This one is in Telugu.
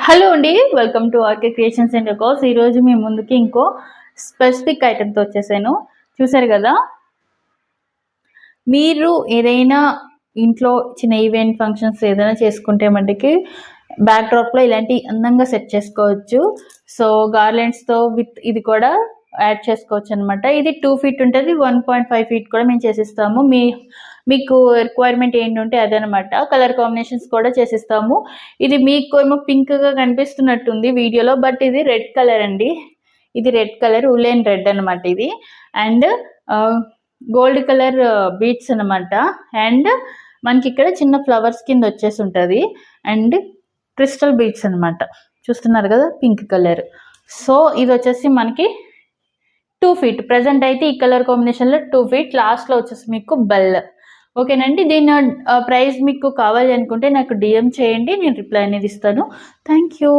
హలో అండి, welcome to RK creations and decors. ఈరోజు మీ ముందుకి ఇంకో స్పెసిఫిక్ ఐటెంతో వచ్చేసాను. చూసారు కదా, మీరు ఏదైనా ఇంట్లో చిన్న ఈవెంట్ ఫంక్షన్స్ ఏదైనా చేసుకుంటే మటుకి బ్యాక్ డ్రాప్లో ఇలాంటి అందంగా సెట్ చేసుకోవచ్చు. సో గార్లెండ్స్తో విత్ ఇది కూడా యాడ్ చేసుకోవచ్చు అనమాట. ఇది 2 feet ఉంటుంది, 1.5 feet కూడా మేము చేసిస్తాము. మీకు రిక్వైర్మెంట్ ఏంటి ఉంటే అదనమాట. కలర్ కాంబినేషన్స్ కూడా చేసిస్తాము. ఇది మీకు ఏమో పింక్గా కనిపిస్తున్నట్టుంది వీడియోలో, బట్ ఇది రెడ్ కలర్ అండి. ఇది రెడ్ కలర్, ఉలెన్ రెడ్ అనమాట ఇది. అండ్ గోల్డ్ కలర్ బీడ్స్ అనమాట. అండ్ మనకి ఇక్కడ చిన్న ఫ్లవర్స్ కింద వచ్చేసి ఉంటుంది. అండ్ క్రిస్టల్ బీడ్స్ అనమాట. చూస్తున్నారు కదా, పింక్ కలర్. సో ఇది వచ్చేసి మనకి 2 feet. ప్రజెంట్ అయితే ఈ కలర్ కాంబినేషన్లో 2 feet. లాస్ట్లో వచ్చేసి మీకు బెల్. ఓకేనండి. దీని ప్రైస్ మీకు కావాలి అనుకుంటే నాకు డిఎం చేయండి, నేను రిప్లై అనేది ఇస్తాను. Thank you.